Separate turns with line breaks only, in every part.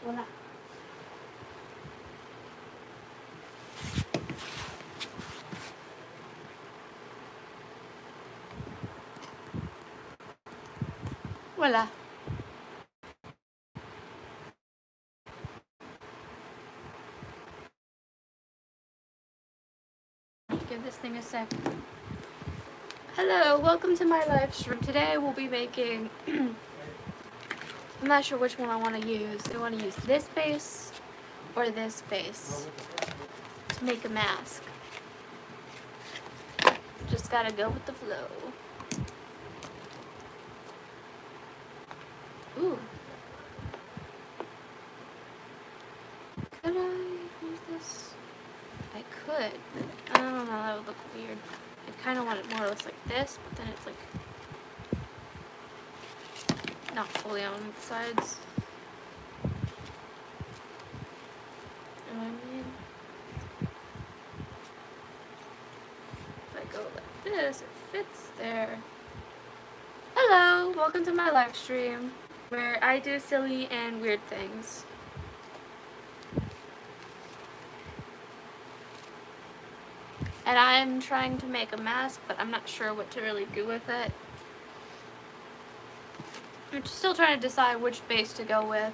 Voila. Voila. Give this thing a sec. Hello, welcome to my live stream. Today we'll be making, I'm not sure which one I want to use. Do I want to use this base or this base to make a mask? Just gotta go with the flow. Ooh. Could I use this? I could, but I don't know, that would look weird. I kind of want it more or less like this, but then it's like not fully on the sides. You know what I mean? If I go like this, it fits there. Hello, welcome to my live stream where I do silly and weird things. And I'm trying to make a mask, but I'm not sure what to really do with it. I'm still trying to decide which base to go with.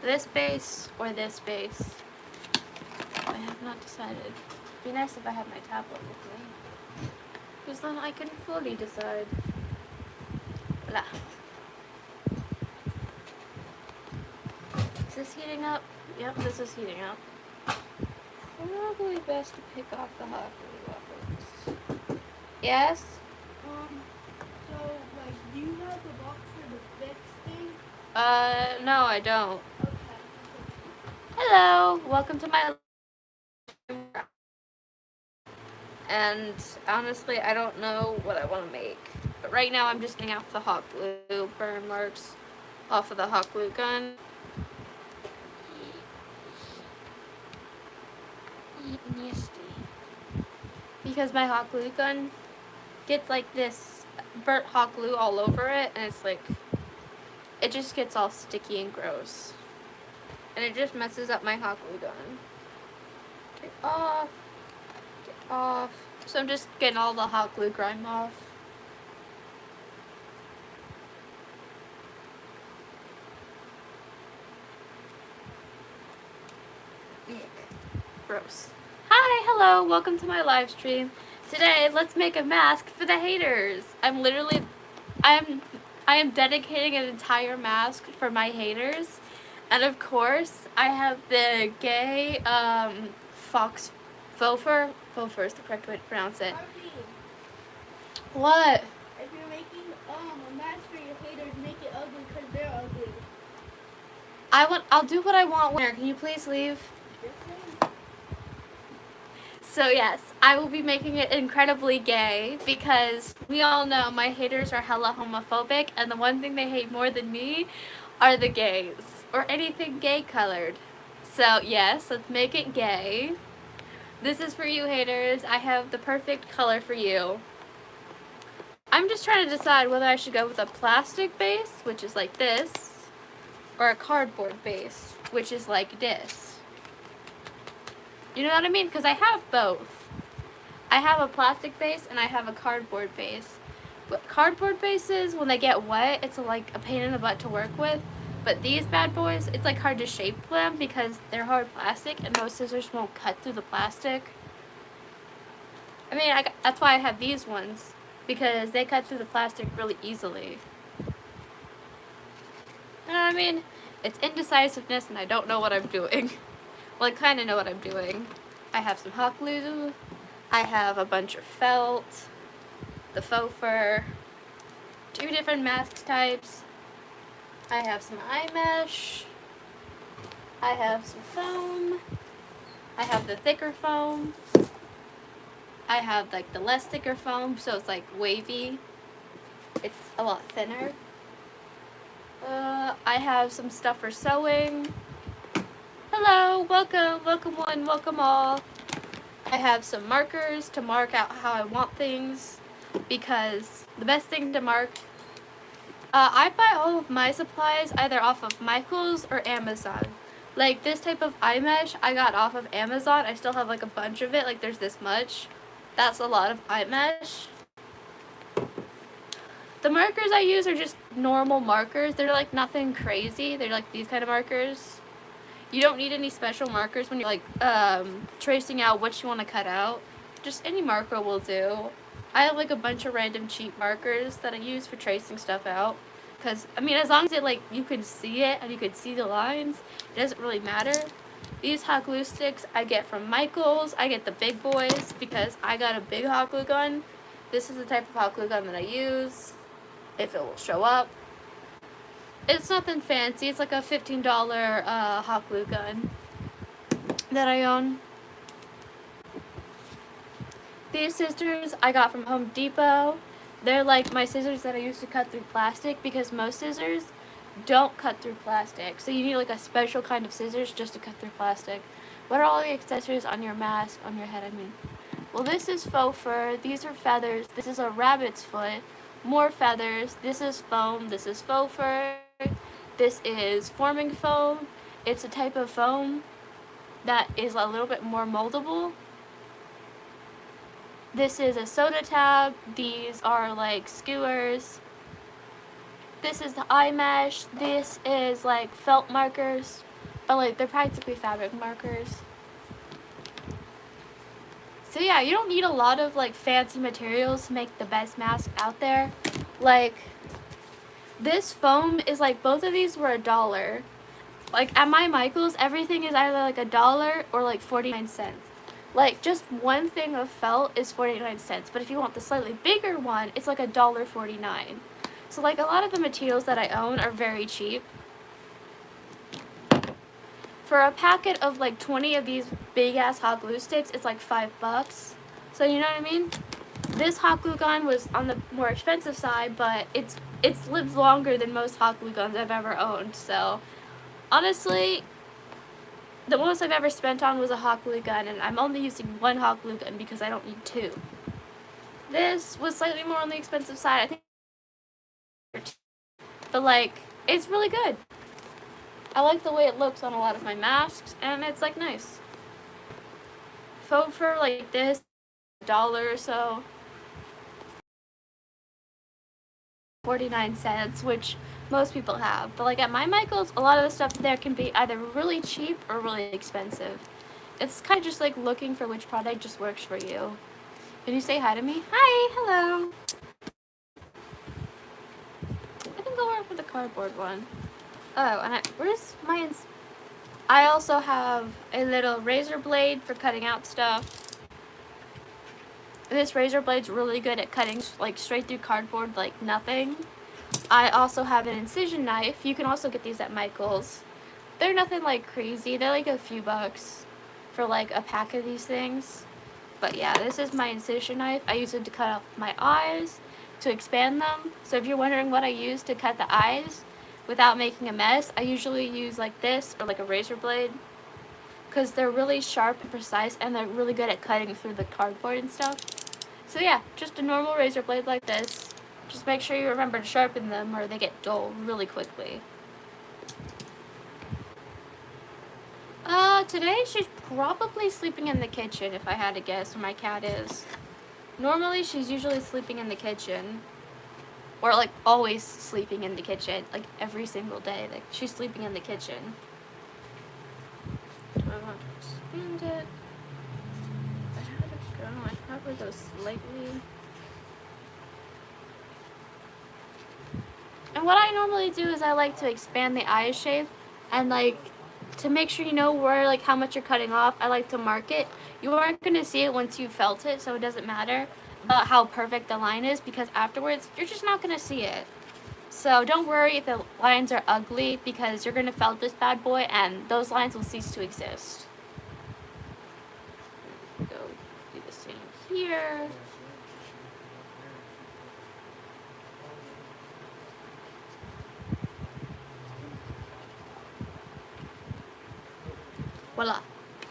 This base or this base. I have not decided. It'd be nice if I had my tablet with me, because then I can fully decide. Blah. Is this heating up? Yep, this is heating up. Probably best to pick off the hot glue off of this. Yes?
So, like, do you have the box for the fix thing?
No, I don't.
Okay.
Hello, welcome to my. And honestly, I don't know what I want to make. But right now, I'm just getting off the hot glue burn marks off of the hot glue gun. Nasty. Because my hot glue gun gets like this burnt hot glue all over it, and it's like, it just gets all sticky and gross. And it just messes up my hot glue gun. Get off. Get off. So I'm just getting all the hot glue grime off. Yuck. Gross. Hi, hello, welcome to my live stream. Today, let's make a mask for the haters. I am dedicating an entire mask for my haters. And of course, I have the gay, fox, Phofer is the correct way to pronounce it.
Harvey,
What?
if you're making a mask for your haters, make it ugly because they're ugly.
I'll do what I want. Winner, can you please leave?
This thing?
So yes, I will be making it incredibly gay because we all know my haters are hella homophobic, and the one thing they hate more than me are the gays or anything gay colored. So yes, let's make it gay. This is for you haters. I have the perfect color for you. I'm just trying to decide whether I should go with a plastic base, which is like this, or a cardboard base, which is like this. You know what I mean? Because I have both. I have a plastic base and I have a cardboard base. But cardboard bases, when they get wet, it's like a pain in the butt to work with. But these bad boys, it's like hard to shape them because they're hard plastic and most scissors won't cut through the plastic. I mean, that's why I have these ones, because they cut through the plastic really easily. You know what I mean? It's indecisiveness and I don't know what I'm doing. Well, I kind of know what I'm doing. I have some hot glue. I have a bunch of felt, the faux fur, 2 different mask types. I have some eye mesh. I have some foam. I have the thicker foam. I have like the less thicker foam, so it's like wavy. It's a lot thinner. I have some stuff for sewing. Hello, welcome, welcome one, welcome all. I have some markers to mark out how I want things, because the best thing to mark, I buy all of my supplies either off of Michaels or Amazon. Like this type of eye mesh I got off of Amazon. I still have like a bunch of it. Like there's this much. That's a lot of eye mesh. The markers I use are just normal markers. They're like nothing crazy. They're like these kind of markers. You don't need any special markers when you're like tracing out what you want to cut out. Just any marker will do. I have like a bunch of random cheap markers that I use for tracing stuff out. Because, I mean, as long as it like you can see it and you can see the lines, it doesn't really matter. These hot glue sticks I get from Michaels. I get the big boys because I got a big hot glue gun. This is the type of hot glue gun that I use. If it will show up. It's nothing fancy. It's like a $15 hot glue gun that I own. These scissors I got from Home Depot. They're like my scissors that I use to cut through plastic because most scissors don't cut through plastic. So you need like a special kind of scissors just to cut through plastic. What are all the accessories on your mask, on your head I mean? Well, this is faux fur. These are feathers. This is a rabbit's foot. More feathers. This is foam. This is faux fur. This is forming foam. It's a type of foam that is a little bit more moldable. This is a soda tab. These are like skewers. This is the eye mesh. This is like felt markers, but like they're practically fabric markers. So yeah, you don't need a lot of like fancy materials to make the best mask out there. Like this foam is like, both of these were $1. Like at my Michaels, everything is either like $1 or like 49 cents. Like just one thing of felt is 49 cents, but if you want the slightly bigger one, it's like $1.49. So like a lot of the materials that I own are very cheap. For a packet of like 20 of these big ass hot glue sticks, it's like $5. So you know what I mean? This hot glue gun was on the more expensive side, but it's lived longer than most hot glue guns I've ever owned. So honestly, the most I've ever spent on was a hot glue gun, and I'm only using one hot glue gun because I don't need two. This was slightly more on the expensive side, I think, but like it's really good. I like the way it looks on a lot of my masks, and it's like nice. Faux fur like this, $1 or so. 49 cents, which most people have. But like at my Michaels, a lot of the stuff there can be either really cheap or really expensive. It's kind of just like looking for which product just works for you. Can you say hi to me? Hi, hello. I can go over the cardboard one. Oh, and where's my I also have a little razor blade for cutting out stuff. This razor blade's really good at cutting like straight through cardboard like nothing. I also have an incision knife. You can also get these at Michaels. They're nothing like crazy. They're like a few bucks for like a pack of these things. But yeah, this is my incision knife. I use it to cut off my eyes, to expand them. So if you're wondering what I use to cut the eyes without making a mess, I usually use like this or like a razor blade, because they're really sharp and precise, and they're really good at cutting through the cardboard and stuff. So yeah, just a normal razor blade like this. Just make sure you remember to sharpen them or they get dull really quickly. Today she's probably sleeping in the kitchen, if I had to guess where my cat is. Normally she's usually sleeping in the kitchen. Or like always sleeping in the kitchen, like every single day. Like she's sleeping in the kitchen. Do I want to expand it? But how to go? I probably go slightly. And what I normally do is I like to expand the eye shape, and like to make sure you know where, like how much you're cutting off, I like to mark it. You aren't going to see it once you felt it, so it doesn't matter about how perfect the line is, because afterwards you're just not going to see it. So don't worry if the lines are ugly, because you're going to felt this bad boy and those lines will cease to exist. Go do the same here. Voila.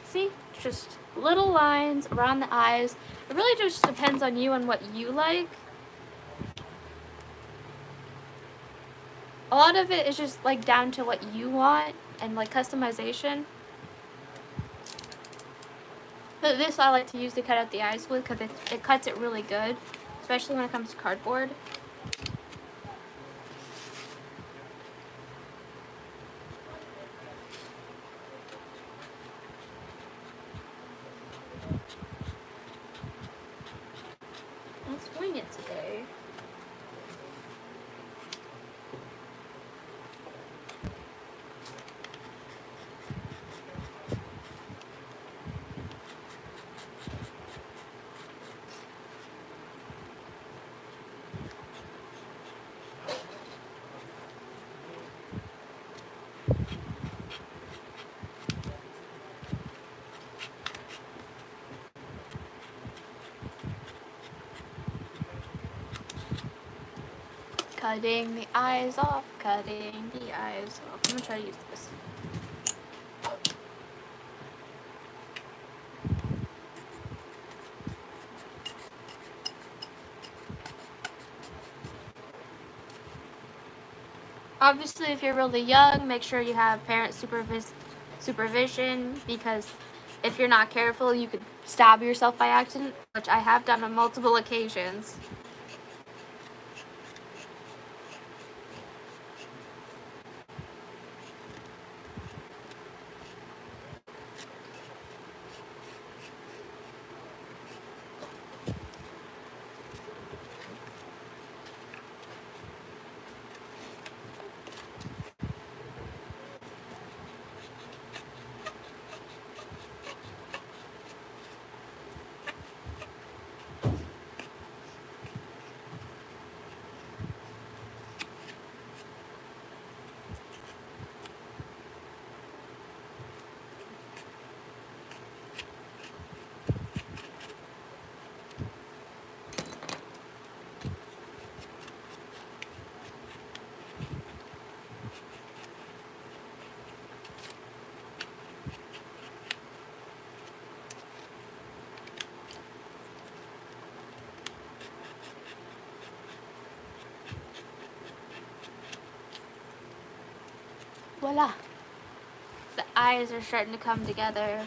See? Just little lines around the eyes. It really just depends on you and what you like. A lot of it is just like down to what you want and like customization. But this I like to use to cut out the eyes with because it cuts it really good, especially when it comes to cardboard. Let's wing it today. Cutting the eyes off, cutting the eyes off. I'm gonna try to use this. Obviously, if you're really young, make sure you have parent supervision because if you're not careful, you could stab yourself by accident, which I have done on multiple occasions. Voila! The eyes are starting to come together.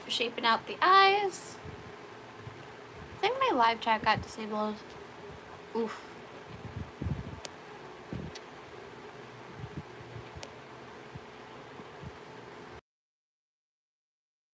Shaping out the eyes. I think my live chat got disabled. Oof.